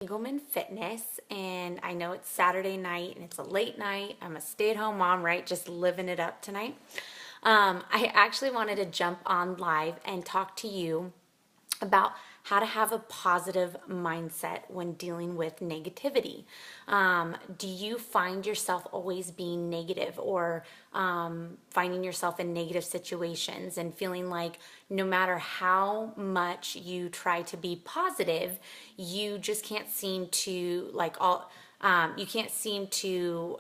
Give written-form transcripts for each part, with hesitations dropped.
Engelman Fitness, and I know it's Saturday night and it's a late night. I'm a stay-at-home mom, right? Just living it up tonight. I actually wanted to jump on live and talk to you about how to have a positive mindset when dealing with negativity. Do you find yourself always being negative or finding yourself in negative situations and feeling like no matter how much you try to be positive, you just can't seem to you can't seem to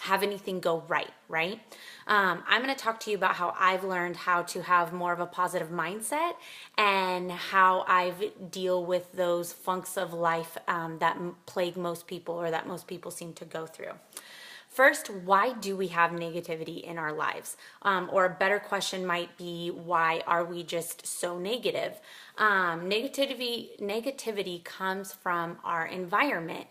have anything go right? I'm going to talk to you about how I've learned how to have more of a positive mindset and how I've deal with those funks of life that plague most people or that most people seem to go through. First, why do we have negativity in our lives? Or a better question might be, why are we just so negative? Negativity comes from our environment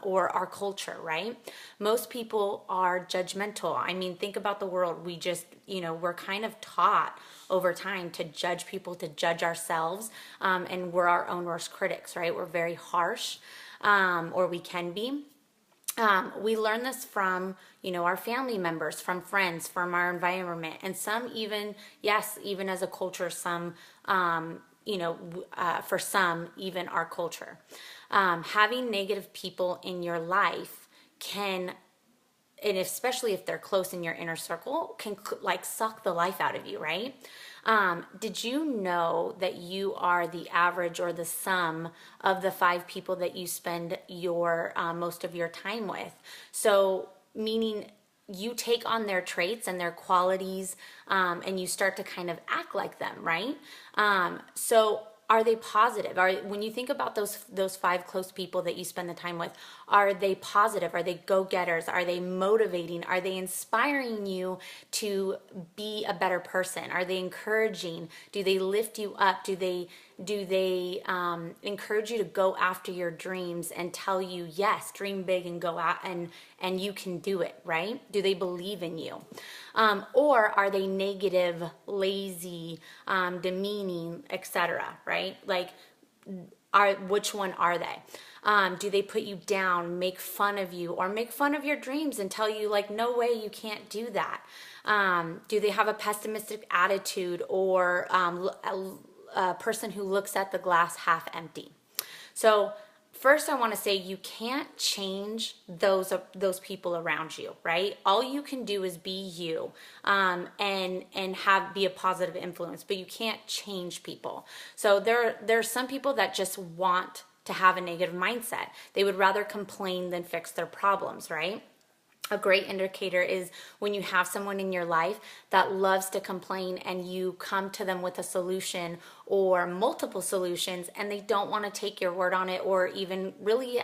or our culture, right? Most people are judgmental. I mean, think about the world. We just, we're kind of taught over time to judge people, to judge ourselves, and we're our own worst critics, right? We're very harsh, or we can be. We learn this from, our family members, from friends, from our environment, and some even, yes, even as a culture, some, for some, even our culture. Having negative people in your life can, and especially if they're close in your inner circle, can suck the life out of you, right? Did you know that you are the average or the sum of the 5 people that you spend your most of your time with? So meaning you take on their traits and their qualities, and you start to kind of act like them, right? So are they positive? When you think about those 5 close people that you spend the time with, are they positive? Are they go-getters? Are they motivating? Are they inspiring you to be a better person? Are they encouraging? Do they lift you up? Do they encourage you to go after your dreams and tell you, yes, dream big and go out and you can do it, right? Do they believe in you? Or are they negative, lazy, demeaning, etc., right? Which one are they? Do they put you down, make fun of you, or make fun of your dreams and tell you no way, you can't do that? Do they have a pessimistic attitude or a person who looks at the glass half empty? So first, I want to say you can't change those people around you, right? All you can do is be you, and be a positive influence, but you can't change people. So there are some people that just want to have a negative mindset. They would rather complain than fix their problems, right? A great indicator is when you have someone in your life that loves to complain and you come to them with a solution or multiple solutions and they don't want to take your word on it, or even really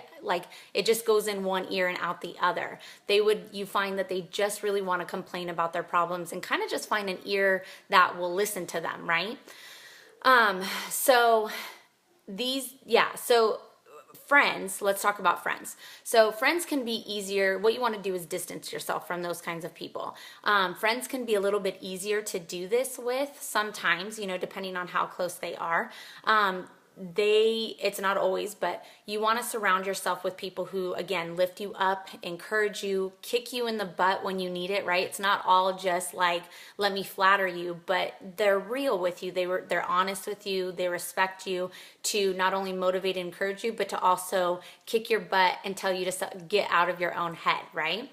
it just goes in one ear and out the other. You find that they just really want to complain about their problems and kind of just find an ear that will listen to them, right? So friends, let's talk about friends. So friends can be easier. What you want to do is distance yourself from those kinds of people. Friends can be a little bit easier to do this with sometimes, depending on how close they are. It's not always, but you want to surround yourself with people who, again, lift you up, encourage you, kick you in the butt when you need it, right? It's not all just let me flatter you, but they're real with you. They're honest with you. They respect you to not only motivate and encourage you, but to also kick your butt and tell you to get out of your own head, right?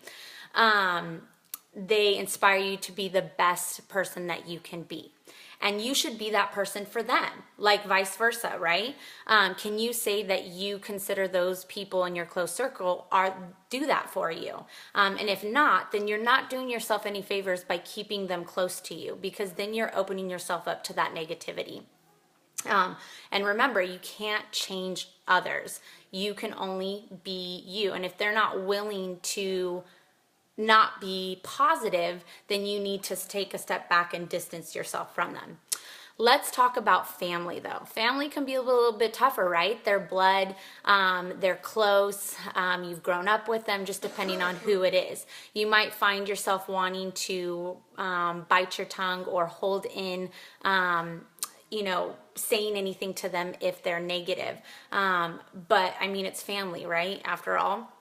They inspire you to be the best person that you can be. And you should be that person for them, vice versa, right? Can you say that you consider those people in your close circle do that for you? And if not, then you're not doing yourself any favors by keeping them close to you, because then you're opening yourself up to that negativity. And remember, you can't change others. You can only be you. And if they're not willing to not be positive, then you need to take a step back and distance yourself from them. Let's talk about family, though. Family can be a little bit tougher, right? They're blood, they're close, you've grown up with them, just depending on who it is. You might find yourself wanting to bite your tongue or hold in saying anything to them if they're negative. But I mean, it's family, right? After all.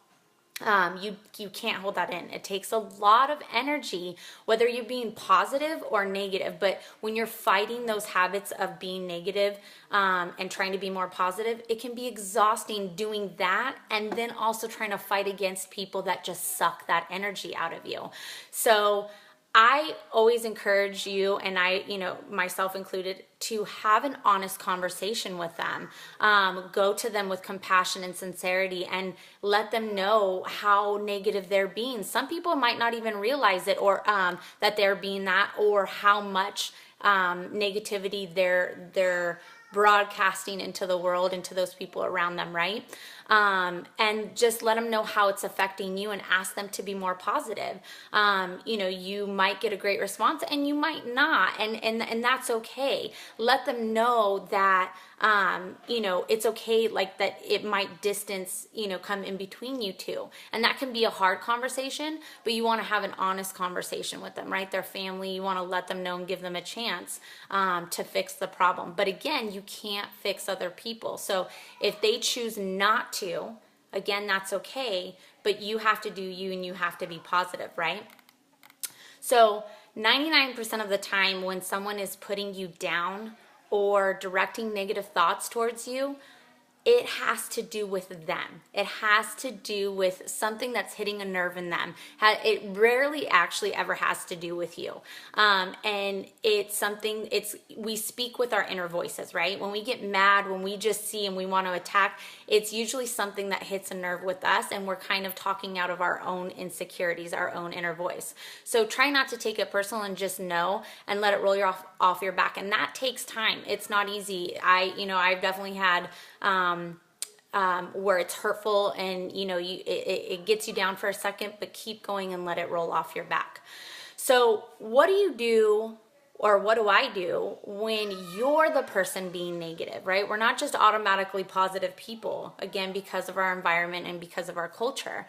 You can't hold that in. It takes a lot of energy, whether you're being positive or negative. But when you're fighting those habits of being negative, and trying to be more positive, it can be exhausting doing that, and then also trying to fight against people that just suck that energy out of you. So I always encourage you, and I, myself included, to have an honest conversation with them. Go to them with compassion and sincerity and let them know how negative they're being. Some people might not even realize it, or that they're being that, or how much negativity they're broadcasting into the world, into those people around them, right? And just let them know how it's affecting you, and ask them to be more positive. You might get a great response and you might not, and that's okay. Let them know that it's okay, like that it might distance, come in between you two. And that can be a hard conversation, but you want to have an honest conversation with them, right? Their family, you want to let them know and give them a chance to fix the problem. But again, you can't fix other people. So if they choose not to, again, that's okay, but you have to do you, and you have to be positive, right? So 99% of the time when someone is putting you down or directing negative thoughts towards you, it has to do with them. It has to do with something that's hitting a nerve in them. It rarely actually ever has to do with you. And we speak with our inner voices, right? When we get mad, when we just see and we want to attack, it's usually something that hits a nerve with us, and we're kind of talking out of our own insecurities, our own inner voice. So try not to take it personal, and just know and let it roll off your back. And that takes time. It's not easy. I've definitely had where it's hurtful, and it gets you down for a second, but keep going and let it roll off your back. So what do you do, or what do I do when you're the person being negative, right? We're not just automatically positive people, again, because of our environment and because of our culture.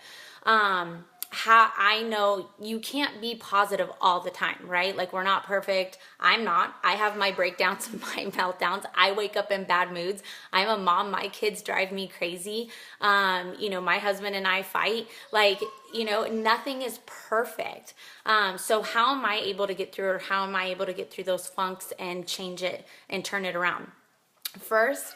How I know you can't be positive all the time, right? Like, we're not perfect. I'm not. I have my breakdowns and my meltdowns. I wake up in bad moods. I'm a mom. My kids drive me crazy. My husband and I fight. Nothing is perfect. So how am I able to get through, or how am I able to get through those funks and change it and turn it around? First,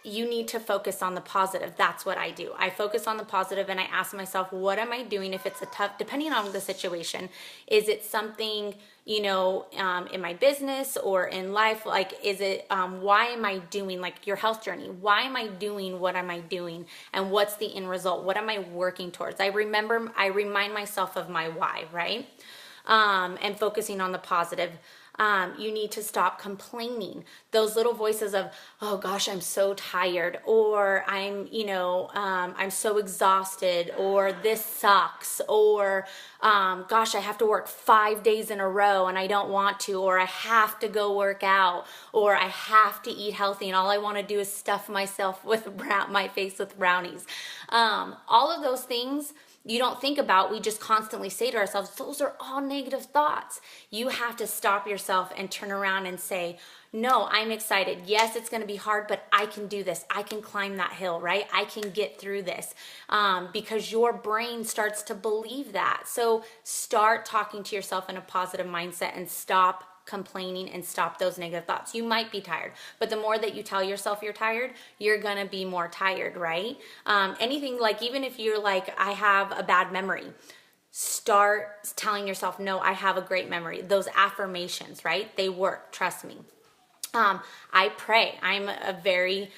you need to focus on the positive. That's what I do. I focus on the positive, and I ask myself, what am I doing if it's depending on the situation, is it something, in my business or in life? Like, is it, why am I doing, like, your health journey? Why am I doing what am I doing? And what's the end result? What am I working towards? I remind myself of my why, right? And focusing on the positive. You need to stop complaining. Those little voices of, oh gosh, I'm so tired, or I'm so exhausted, or this sucks, or gosh, I have to work 5 days in a row and I don't want to, or I have to go work out, or I have to eat healthy and all I want to do is stuff myself with my face with brownies. All of those things you don't think about, we just constantly say to ourselves, those are all negative thoughts. You have to stop yourself and turn around and say, no, I'm excited. Yes, it's going to be hard, but I can do this. I can climb that hill, right? I can get through this, because your brain starts to believe that. So start talking to yourself in a positive mindset, and stop complaining, and stop those negative thoughts. You might be tired, but the more that you tell yourself you're tired, you're gonna be more tired, right? Anything, like, even if you're like, I have a bad memory, start telling yourself, no, I have a great memory. Those affirmations, right? They work, trust me. I pray. I'm a very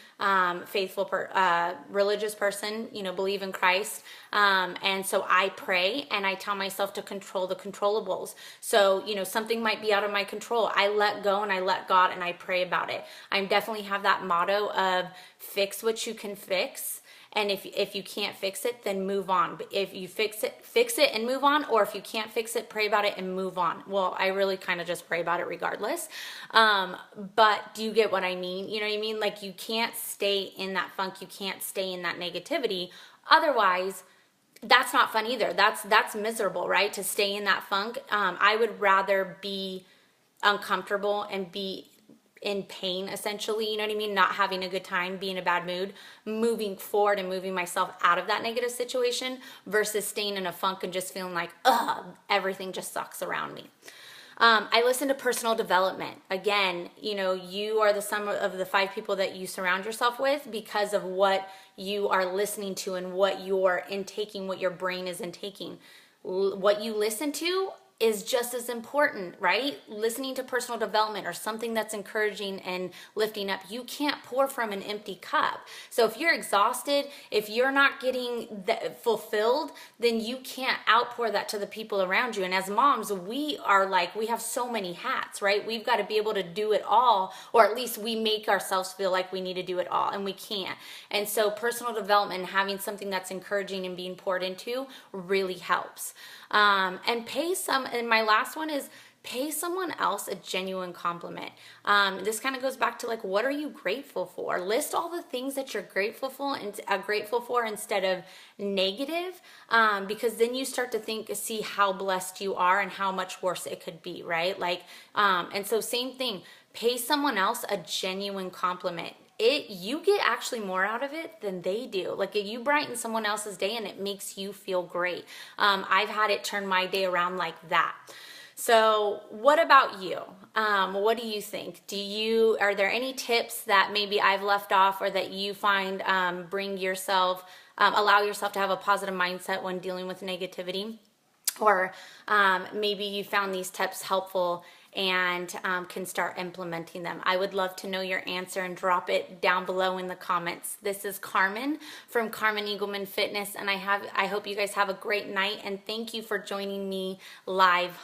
faithful, religious person, believe in Christ. And so I pray, and I tell myself to control the controllables. So, something might be out of my control. I let go and I let God, and I pray about it. I definitely have that motto of fix what you can fix. And if you can't fix it, then move on. But if you fix it and move on. Or if you can't fix it, pray about it and move on. Well, I really kind of just pray about it regardless. But do you get what I mean? You know what I mean? Like, you can't stay in that funk. You can't stay in that negativity. Otherwise, that's not fun either. That's miserable, right? To stay in that funk. I would rather be uncomfortable and be in pain, essentially, you know what I mean? Not having a good time, being in a bad mood, moving forward and moving myself out of that negative situation versus staying in a funk and just feeling like, ugh, everything just sucks around me. I listen to personal development. Again, you know, you are the sum of the 5 people that you surround yourself with because of what you are listening to and what you're intaking, what your brain is intaking. What you listen to is just as important, right? Listening to personal development or something that's encouraging and lifting up. You can't pour from an empty cup. So if you're exhausted, if you're not getting fulfilled, then you can't outpour that to the people around you. And as moms, we have so many hats, right? We've got to be able to do it all, or at least we make ourselves feel like we need to do it all, and we can't. And so personal development, having something that's encouraging and being poured into really helps. And my last one is pay someone else a genuine compliment. This kind of goes back to like, what are you grateful for? List all the things that you're grateful for instead of negative, because then you start to see how blessed you are and how much worse it could be, right? Like, and so same thing, pay someone else a genuine compliment. You get actually more out of it than they do. Like, you brighten someone else's day and it makes you feel great. I've had it turn my day around like that. So what about you? What do you think? Are there any tips that maybe I've left off or that you find allow yourself to have a positive mindset when dealing with negativity? Or maybe you found these tips helpful and can start implementing them. I would love to know your answer and drop it down below in the comments. This is Carmen from Carmen Eagleman Fitness, and I hope you guys have a great night, and thank you for joining me live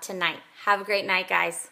tonight. Have a great night, guys.